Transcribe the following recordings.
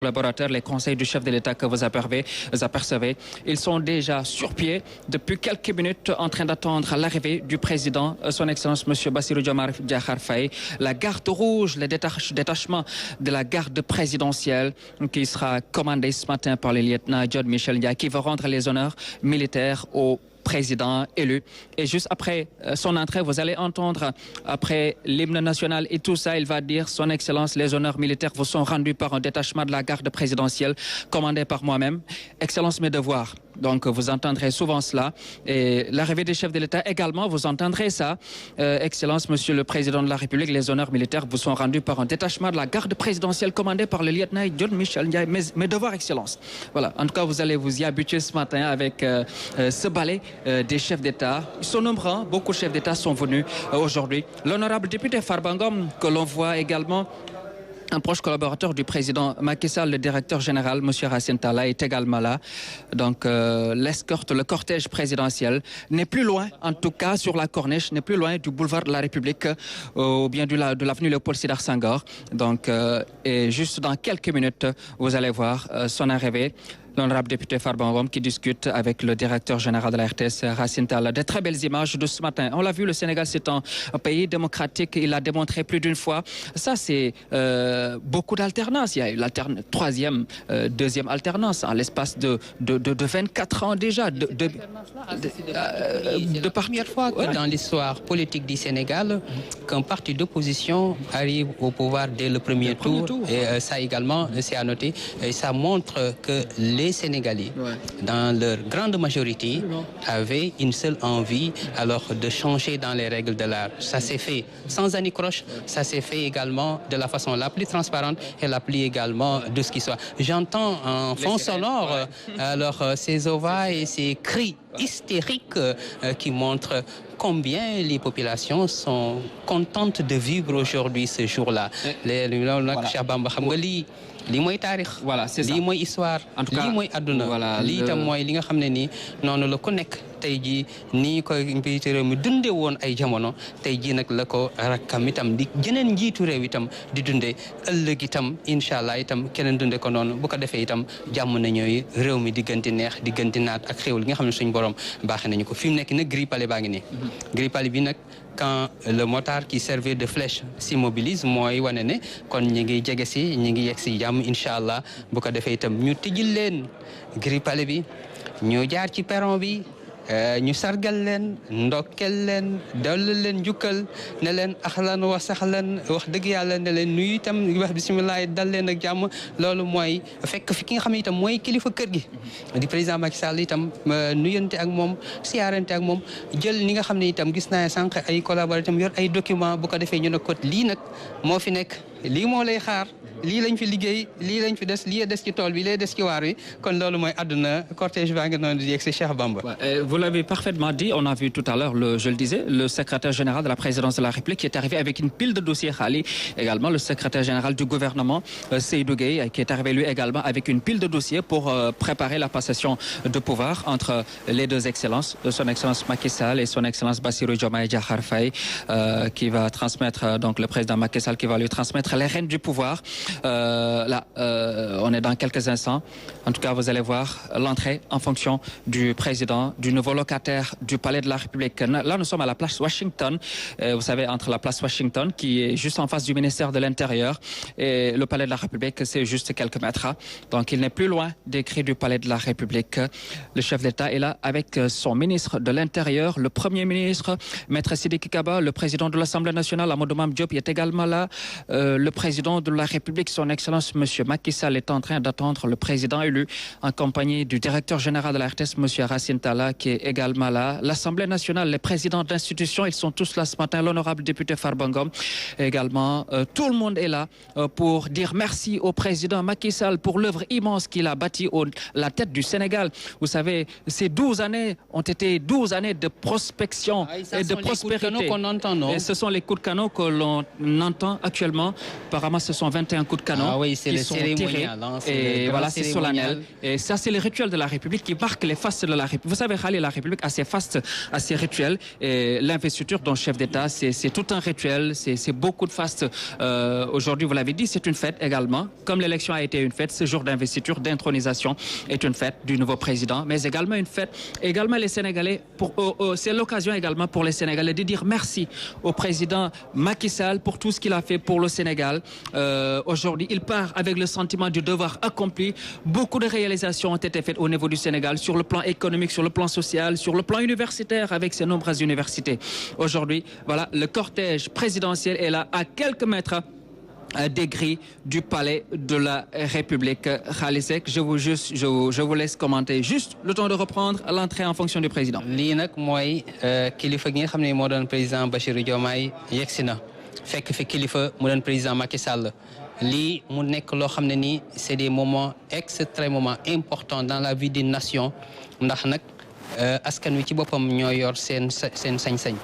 Collaborateurs, les conseils du chef de l'État que vous apercevez, ils sont déjà sur pied depuis quelques minutes en train d'attendre l'arrivée du président, son Excellence M. Bassirou Diomaye Diakhar Faye, la garde rouge, le détachement de la garde présidentielle qui sera commandé ce matin par le lieutenant John Michel Ndiaye qui va rendre les honneurs militaires au président élu. Et juste après son entrée, vous allez entendre, après l'hymne national et tout ça, il va dire, son Excellence, les honneurs militaires vous sont rendus par un détachement de la garde présidentielle commandé par moi-même. Excellence, mes devoirs. Donc, vous entendrez souvent cela. Et l'arrivée des chefs de l'État également, vous entendrez ça. Excellence, Monsieur le Président de la République, les honneurs militaires vous sont rendus par un détachement de la garde présidentielle commandé par le lieutenant John Michel Ndiaye. Mes devoirs, Excellence. Voilà. En tout cas, vous allez vous y habituer ce matin avec ce ballet des chefs d'État. Ils sont nombreux, hein. Beaucoup de chefs d'État sont venus aujourd'hui. L'honorable député Farbangom, que l'on voit également, un proche collaborateur du président Macky Sall, le directeur général, M. Racine Talla, est également là. Donc, l'escorte, le cortège présidentiel n'est plus loin, en tout cas sur la corniche, n'est plus loin du boulevard de la République ou bien de l'avenue Léopold Sédar Senghor. Donc, et juste dans quelques minutes, vous allez voir son arrivée. L'honorable député Farbangom qui discute avec le directeur général de la RTS, Racine Talla. De très belles images de ce matin. On l'a vu, le Sénégal, c'est un pays démocratique. Il l'a démontré plus d'une fois. Ça, c'est beaucoup d'alternance. Il y a eu troisième, deuxième alternance en l'espace de 24 ans déjà. De première fois que dans l'histoire politique du Sénégal, qu'un parti d'opposition arrive au pouvoir dès le premier tour. Et ça également, c'est à noter. Et ça montre que les Sénégalais, dans leur grande majorité, avaient une seule envie, alors de changer dans les règles de l'art. Ça s'est fait sans anicroche, ça s'est fait également de la façon la plus transparente et la plus également de ce qui soit. J'entends en fond sonore alors ces ovas et ces cris hystériques qui montrent combien les populations sont contentes de vivre aujourd'hui ce jour-là. Lii mooy taarix. Voilà, c'est ça. Lii mooy histoire. En tout cas, lii mooy àdduna. voilà, lii itam mooy li nga xam ne nii noonu la ku nekk tey jii nii ko njiitu réew mi dundee woon ay jamono tey jii nag la ko rakkam itam di jeneen njiitu réew itam di dundee ëllëg itam incha allah itam keneen dundee ko noonu bu ko defee itam jàmm na ñooy réew mi diggante neex diggante naat ak xéwal gi nga xam ne suñu borom baaxee nañu ko fi mu nekk nag Gris Palais baa ngi nii. Gris Palais bi nag quand le motard qui servait de flèche s'immobilise mooy wane ne kon ñi ngi jege si ñi ngi yegg si jàmm incha allah bu ko defee itam ñu tijjil leen Gris Palais bi ñu jaar ci perron bi ñu sargal leen ndokkel leen dolli leen njukkal ne leen axlan wa saxlan wax dëgg yàlla ne leen nuyu itam wax bisimilah dal leen ak jàmm loolu mooy fekk fi ki nga xam ne itam mooy kilifa kër gi di président Macky Sall itam nuyante ak moom siyaarante ak moom jël ni nga xam ne itam gis naa sànq ay collaborateurs itam yor ay documents bu ko defee ñu ne ko lii nag moo fi nekk lii moo lay xaar lii lañ fi liggéey lii lañ fi des lii des ci tool bi lii des ci waar wi kon loolu mooy àdduna cortège baa ngi noonu di yegg si Cheikh Bamba. Vous l'avez parfaitement dit, on a vu tout à l'heure, je le disais, le secrétaire général de la présidence de la République qui est arrivé avec une pile de dossiers Khali, également le secrétaire général du gouvernement Seydou Gueye qui est arrivé lui également avec une pile de dossiers pour préparer la passation de pouvoir entre les deux excellences, son excellence Macky Sall et son excellence Bassirou Diomaye Diakhar Faye qui va transmettre, donc le président Macky Sall qui va lui transmettre les rênes du pouvoir. Là, on est dans quelques instants. En tout cas, vous allez voir l'entrée en fonction du président, du nouveau locataire du Palais de la République. Là, nous sommes à la place Washington. Vous savez, entre la place Washington, qui est juste en face du ministère de l'Intérieur, et le Palais de la République, c'est juste quelques mètres. Donc, il n'est plus loin des cris du Palais de la République. Le chef d'État est là avec son ministre de l'Intérieur, le Premier ministre, Maître Sidiki Kaba, le président de l'Assemblée nationale, Amadou Mame Diop, est également là. Le président de la République, son Excellence M. Macky Sall, est en train d'attendre le président élu en compagnie du directeur général de la RTS, M. Racine Talla, qui est également là. L'Assemblée nationale, les présidents d'institutions, ils sont tous là ce matin. L'honorable député Farbangom également. Tout le monde est là pour dire merci au président Macky Sall pour l'œuvre immense qu'il a bâtie à la tête du Sénégal. Vous savez, ces 12 années ont été 12 années de prospection et de prospérité. Et ce sont les coups de canon Et ce sont les coups de canon que l'on entend actuellement. Apparemment, ce sont 21 coups de canon qui sont tirés. Et voilà, c'est solennel. Et ça, c'est le rituel de la République qui marque les fastes de la République. Vous savez, Khali, la République a ses fastes, a ses rituels. Et l'investiture d'un chef d'État, c'est tout un rituel. C'est beaucoup de fastes. Aujourd'hui, vous l'avez dit, c'est une fête également. Comme l'élection a été une fête, ce jour d'investiture, d'intronisation est une fête du nouveau président, mais également une fête. Également, les Sénégalais, c'est l'occasion également pour les Sénégalais de dire merci au président Macky Sall pour tout ce qu'il a fait pour le Sénégal. Aujourd'hui, il part avec le sentiment du devoir accompli. Beaucoup de réalisations ont été faites au niveau du Sénégal sur le plan économique, sur le plan social, sur le plan universitaire avec ses nombreuses universités. Aujourd'hui, voilà, le cortège présidentiel est là à quelques mètres des grilles du palais de la République. Khalisek, je vous laisse commenter juste le temps de reprendre l'entrée en fonction du président. Lii nag mooy kilifa gi nga xam ne moo doon président Bassirou Diomaye yegsi na fekk fi kilifa mu doon président Macky Sall lii mu nekk loo xam ne nii c'est des moments extrêmement importants dans la vie d'une nation ndax nag askan wi ci boppam ñoo yor seen sañ-sañ.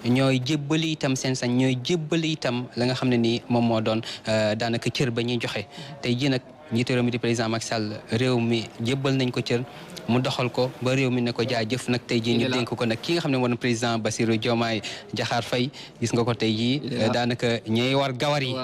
ñooy jébbali itam seen sañ ñooy jébbali itam la nga xam ne nii moom moo doon daanaka cër ba ñuy joxe tey jii nag njiitu réew mi di président Macky Sall réew mi jébbal nañ ko cër mu doxal ko ba réew mi ne ko jaajëf nag tey jii ñu dénk ko nag ki nga xam ne moo doon président Bassirou Diomaye Diakhar Faye gis nga ko tey jii daanaka ñooy war gawar yi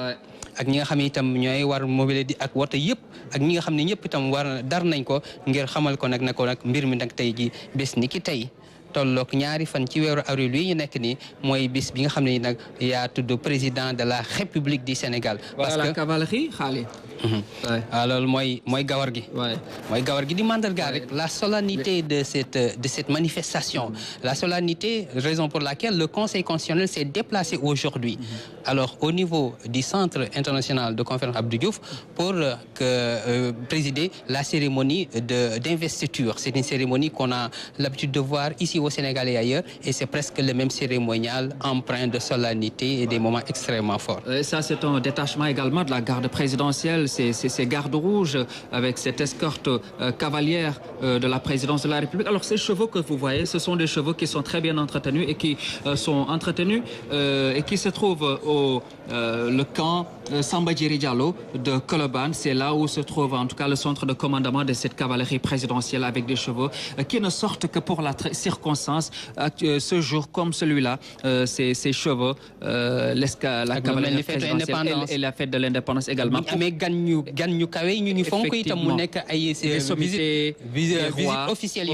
ak ñi nga xam ne itam ñooy war mobile di ak woto yëpp ak ñi nga xam ne ñëpp itam war dar nañ ko ngir xamal ko nag ne ko nag mbir mi nag tey jii bés ni ki tey tollook ñaari fan ci weeru avril yi ñu nekk nii mooy bis bi nga xam ne nag yaa tudd président de la République du Sénégal. parce que la cavalerie Khali. waaw loolu mooy gawar gi. mooy gawar gi di mandargaal rek la solennité de cette manifestation. La solennité, raison pour laquelle le Conseil constitutionnel s'est déplacé aujourd'hui. Alors au niveau du Centre international de conférence Abdou Diouf pour présider la cérémonie d'investiture. C'est une cérémonie qu'on a l'habitude de voir ici au Sénégal et ailleurs, et c'est presque le même cérémonial empreint de solennité et des moments extrêmement forts. Ça, c'est un détachement également de la garde présidentielle, ces gardes rouges avec cette escorte cavalière de la présidence de la République. Alors, ces chevaux que vous voyez, ce sont des chevaux qui sont très bien entretenus et qui sont entretenus et qui se trouvent au le camp Samba Djeri Diallo de Colobane. C'est là où se trouve en tout cas le centre de commandement de cette cavalerie présidentielle avec des chevaux qui ne sortent que pour la circonstance. Ce jour comme celui-là, ces chevaux, la cavalerie présidentielle et la fête de l'indépendance également. Effectivement, des sommités, des rois officiels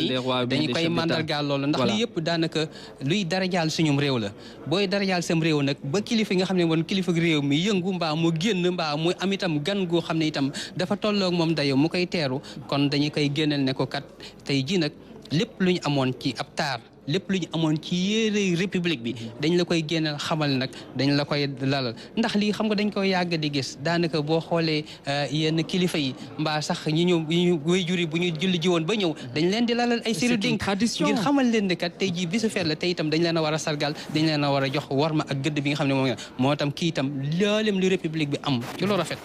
des rois dañu koy mandargaal loolu ndax li yëpp daanaka luy darajaal suñum réew la booy darajaal sam réew nag ba kilifa nga xam ne woon kilifa réew mi yëngu mbaa mu génn mbaa mu am itam gan goo xam ne itam dafa tolloog moom dayo mu koy teeru kon dañu koy génneel ne ko kat tey ji nag lépp lu ñu amoon ci ab taar lépp lu ñu amoon ci yére république bi dañ la koy génneel xamal nag dañ la koy lalal ndax lii xam nga dañ koy yàgg di gis daanaka boo xoolee yenn kilifa yi mbaa sax ñu waajur yi bu ñu julli ji woon ba ñëw dañ leen di lalal ay séru dénk ngir xamal leen ne kat tey jii bisu feet la tey itam dañ leen a war a sargal dañ leen a war a jox warma ak gëdd bi nga xam ne moo tam kii itam loolem lu république bi am ci lu rafet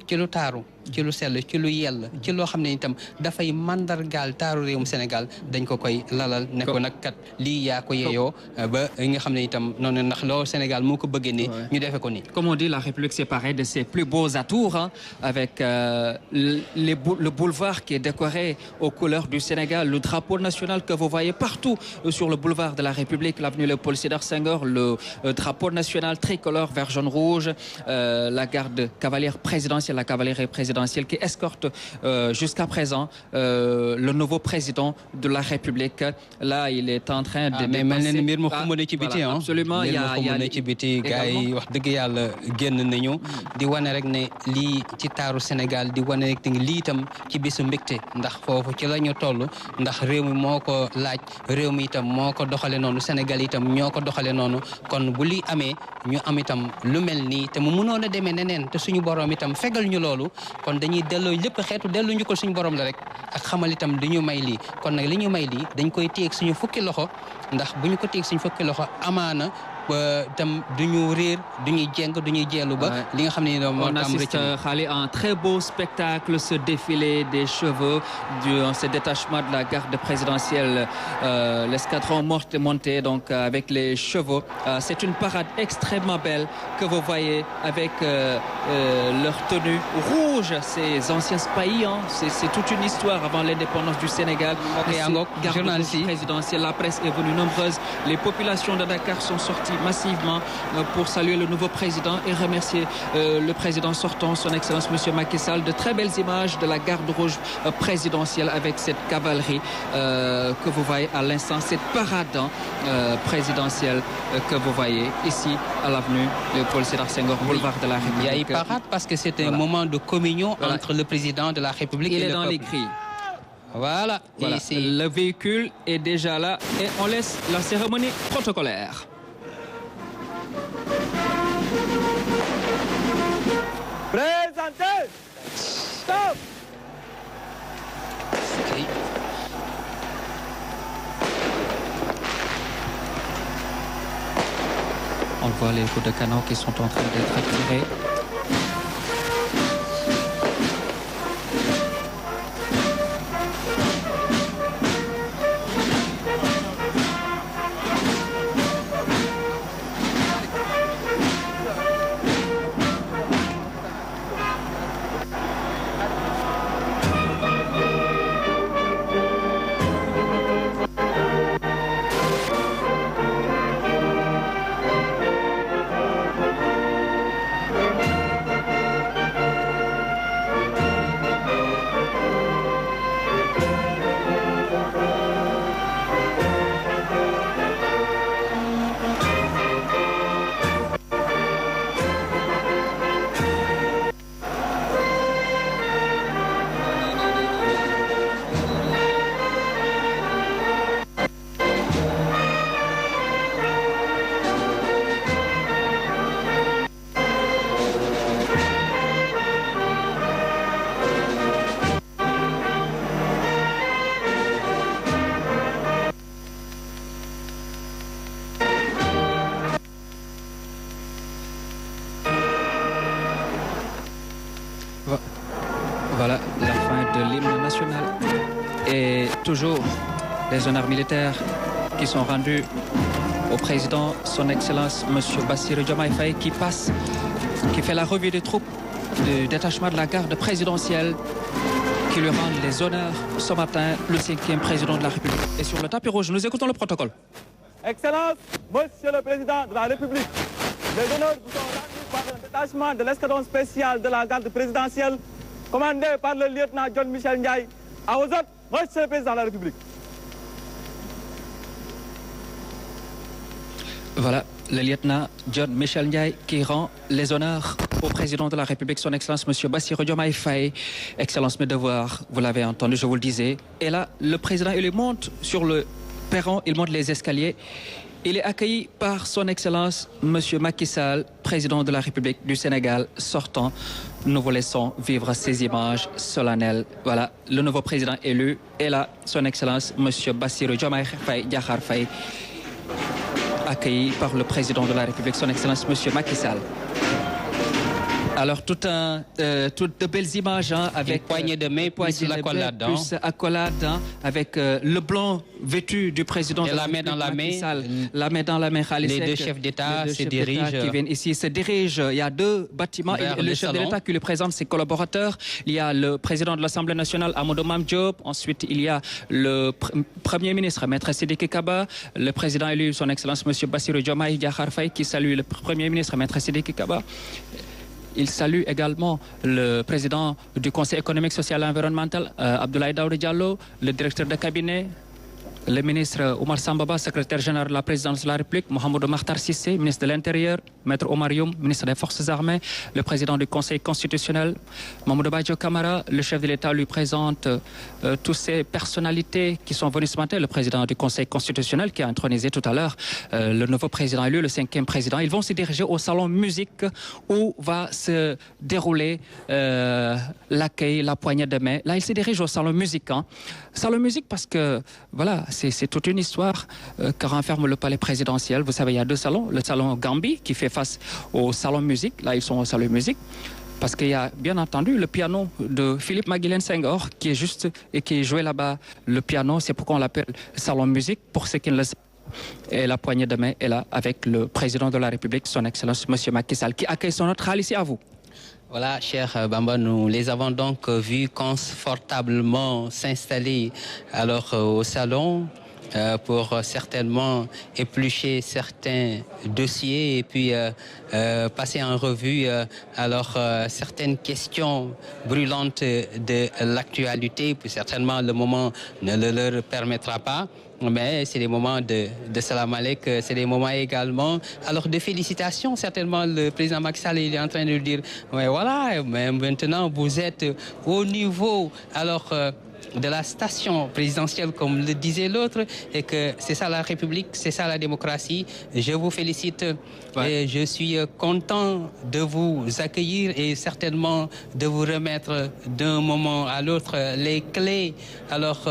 ci lu taaru ci lu sell ci lu yell ci loo xam ne itam dafay mandargaal taaru réewum Sénégal dañ ko koy lalal ne ko nag kat lii yaa ko yeeyoo ba nga xam ne itam noonu ndax loolu Sénégal moo ko bëggee ni ñu defee ko ni. Comme on dit, la République s'est parée de ses plus beaux atours avec le boulevard qui est décoré aux couleurs du Sénégal, le drapeau national que vous voyez partout sur le boulevard de la République, l'avenue Léopold Sédar Senghor, le drapeau national tricolore vert jaune rouge, la garde cavalière présidentielle, la cavalerie présidentielle qui escorte jusqu'à présent le nouveau président de la République. Là, il est en train de absolument, il y a ci biti gars yi wax dëgg yàlla génn nañu di wane rek ne lii ci taaru Sénégal di wane rek lii itam ci bisu mbégte ndax foofu ci la ñu toll ndax réew mi moo ko laaj réew mi itam moo ko doxale noonu Sénégal itam ñoo ko doxale noonu kon bu lii amee ñu am itam lu mel nii te mu mënoon a demee neneen te suñu borom itam fegal ñu loolu kon dañuy delloo lépp xeetu delloo ñu ko suñu borom la rek ak xamal itam di ñu may lii kon nag li ñu may lii dañ koy téye suñu fukki loxo ndax bu ñu ko téye suñu fukki loxo amaana tam duñu réer duñuy jeng duñuy jeelu ba li nga xam ne on assiste Khali à un très beau spectacle, ce défilé des chevaux, ce détachement de la garde présidentielle, l'escadron monté donc avec les chevaux. C'est une parade extrêmement belle que vous voyez avec leur tenue rouge, ces anciens spahis, c'est toute une histoire avant l'indépendance du Sénégal. Garde présidentielle, la presse est venue nombreuse, les populations de Dakar sont sorties massivement pour saluer le nouveau président et remercier le président sortant, son excellence monsieur Macky Sall. De très belles images de la garde rouge présidentielle avec cette cavalerie que vous voyez à l'instant, cette parade présidentielle que vous voyez ici à l'avenue Léopold Sédar Senghor, boulevard de la République. Il y a une parade parce que c'est un moment de communion entre le président de la République et le peuple. Il est dans les cris. Voilà. Et le véhicule est déjà là et on laisse la cérémonie protocolaire. Présentez. Stop. Okay. On voit les coups de canon qui sont en train d'être tirés. Voilà la fin de l'hymne national. Et toujours les honneurs militaires qui sont rendus au président, son excellence, M. Bassirou Diomaye Faye, qui passe, qui fait la revue des troupes du détachement de la garde présidentielle, qui lui rend les honneurs ce matin, le 5e président de la République. Et sur le tapis rouge, nous écoutons le protocole. Excellence, Monsieur le Président de la République, les honneurs vous sont rendus par un détachement de l'escadron spécial de la garde présidentielle, commandé par le lieutenant John Michel Ndiaye. À vos autres, Monsieur le Président de la République. Voilà, le lieutenant John Michel Ndiaye qui rend les honneurs au président de la République, son excellence, M. Bassirou Diomaye Faye. Excellence, mes devoirs, vous l'avez entendu, je vous le disais. Et là, le président, il monte sur le perron, il monte les escaliers. Il est accueilli par son excellence, M. Macky Sall, président de la République du Sénégal, sortant. Nous vous laissons vivre ces images solennelles. Voilà, le nouveau président élu. Et là, son excellence, M. Bassirou Diomaye Diakhar Faye, accueilli par le président de la République, son excellence, M. Macky Sall. Alors, toutes de belles images avec poignée de main, plus l'accolade, avec le blanc vêtu du président et de la main dans la main, la main dans la main. Les deux chefs d'État se dirigent. Qui viennent ici se dirigent. Il y a deux bâtiments. Le chef de l'État qui lui présente ses collaborateurs. Il y a le président de l'Assemblée nationale, Amadou Mame Diop. Ensuite, il y a le Premier ministre, Maître Sidiki Kaba. Le président élu, son excellence, M. Bassirou Diomaye Diakhar Faye, qui salue le Premier ministre, Maître Sidiki Kaba. Il salue également le président du Conseil économique, social et environnemental, Abdoulaye Daouda Diallo, le directeur de cabinet, le ministre Oumar Sambaba, secrétaire général de la présidence de la République, Mohamedou Makhtar Cissé, ministre de l'Intérieur, Maître Omar Youm, ministre des Forces armées, le président du Conseil constitutionnel, Mamadou Badjo Camara, le chef de l'État lui présente toutes ces personnalités qui sont venues ce matin, le président du Conseil constitutionnel qui a intronisé tout à l'heure le nouveau président élu, le 5e président. Ils vont se diriger au salon musique où va se dérouler l'accueil, la poignée de main. Là, ils se dirigent au salon musique. Salon musique parce que, voilà, c'est toute une histoire que renferme le palais présidentiel. Vous savez, il y a deux salons. Le salon Gambie qui fait face au salon musique. Là, ils sont au salon musique. Parce qu'il y a bien entendu le piano de Philippe Maguilène Senghor qui est juste et qui est joué là-bas. Le piano, c'est pourquoi on l'appelle salon musique. Pour ceux qui ne le savent, et la poignée de main est là avec le président de la République, son Excellence M. Macky Sall, qui accueille son hôte ici à vous. Voilà, cher Bamba, nous les avons donc vus confortablement s'installer alors au salon pour certainement éplucher certains dossiers et puis passer en revue certaines questions brûlantes de l'actualité. Puis certainement le moment ne le leur permettra pas. Mais c'est des moments de salam alek, c'est des moments également alors de félicitations. Certainement le président Macky Sall il est en train de dire mais voilà, mais maintenant vous êtes au niveau alors de la station présidentielle comme le disait l'autre et que c'est ça la République, c'est ça la démocratie. Je vous félicite et je suis content de vous accueillir et certainement de vous remettre d'un moment à l'autre les clés alors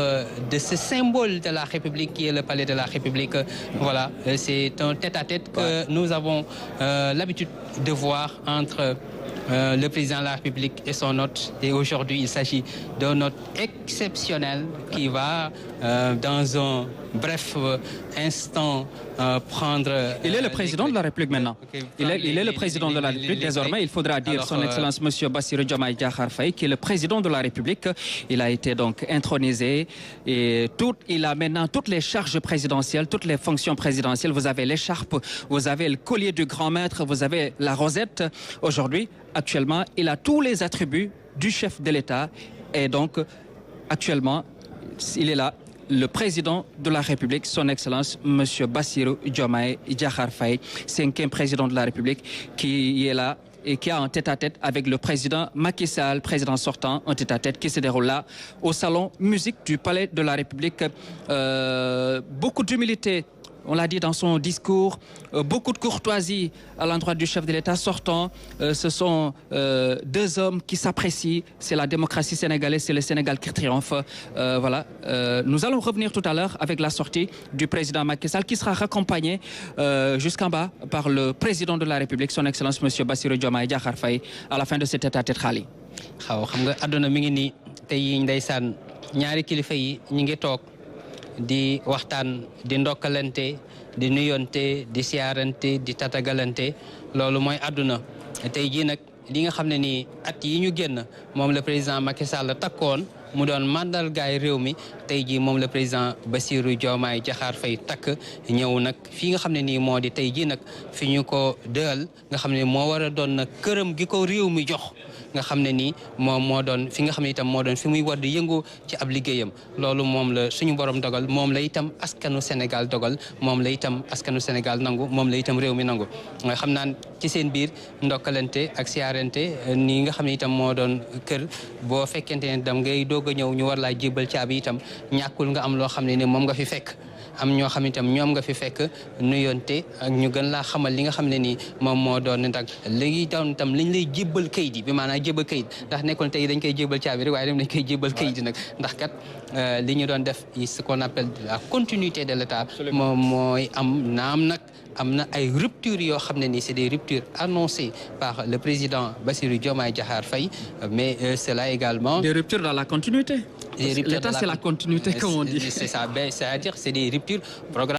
de ce symbole de la République qui est le palais de la République. Voilà, c'est un tête-à-tête que nous avons l'habitude de voir entre le président de la République et son hôte. Et aujourd'hui, il s'agit d'un hôte exceptionnel qui va, dans un bref instant, prendre... Il est le président de la République maintenant. Il est le président de la République. Désormais, il faudra dire son Excellence M. Bassirou Diomaye Diakhar Faye, qui est le président de la République. Il a été donc intronisé et il a maintenant toutes les charges présidentielles, toutes les fonctions présidentielles. Vous avez l'écharpe, vous avez le collier du grand maître, vous avez la rosette. Aujourd'hui, actuellement, il a tous les attributs du chef de l'État et donc, actuellement, il est là. Le président de la République, son Excellence, M. Bassirou Diomaye Diakhar Faye, 5e président de la République, qui est là et qui a un tête-à-tête avec le président Macky Sall, président sortant, un tête-à-tête qui se déroule là au salon musique du Palais de la République. Beaucoup d'humilité. On l'a dit dans son discours, beaucoup de courtoisie à l'endroit du chef de l'État sortant. Ce sont deux hommes qui s'apprécient. C'est la démocratie sénégalaise, c'est le Sénégal qui triomphe. Voilà. Nous allons revenir tout à l'heure avec la sortie du président Macky Sall qui sera raccompagné jusqu'en bas par le président de la République, son Excellence M. Bassirou Diomaye Diakhar Faye, à la fin de cet tête-à-tête xaali. Xaw xam nga àdduna mi ngi nii tey ndeysaan ñaari kilifa yi ñi ngi toog di waxtaan di ndokkalante di nuyonte di siyaarante di tatagalante loolu mooy àdduna tey jii nag li nga xam ne nii at yi ñu génn moom le président Macky Sall takkoon mu doon mandargaay réew mi tey jii moom le président Bassirou Diomaye Diakhar Faye takk ñëw nag fii nga xam ne nii moo di tey jii nag fi ñu ko dël nga xam ne moo war a doon nag këram gi ko réew mi jox nga xam ne nii moom moo doon fi nga xam ne itam moo doon fi muy war di yëngu ci ab liggéeyam loolu moom la suñu borom dogal moom la itam askanu Sénégal dogal moom la itam askanu Sénégal nangu moom la itam réew mi nangu nga xam naan ci seen biir ndokkalante ak siyaarante nii nga xam ne itam moo doon kër boo fekkente ne dam ngay doog a ñëw ñu war laa jébal caabi itam ñàkkul nga am loo xam ne ni moom nga fi fekk am ñoo xam itam ñoom nga fi fekk nuyonte ak ñu gën laa xamal li nga xam ne nii moom moo doon ne nag léegi doon itam liñ lay jébbal kayit yi bi maanaam jébbal kayit ndax nekkoon tey dañ koy jébbal caabi rek waaye dem dañ koy jébbal kayit yi nag ndax kat li ñu doon def ce qu'on appelle la continuité de l'État moom mooy am naam nag am na ay ruptures yoo xam ne nii c'est des ruptures annoncées par le président Bassirou Diomaye Diakhar Faye mais cela également des ruptures dans la continuité. L'État c'est la continuité comme on dit. C'est ça, c'est-à-dire c'est des ruptures programmées.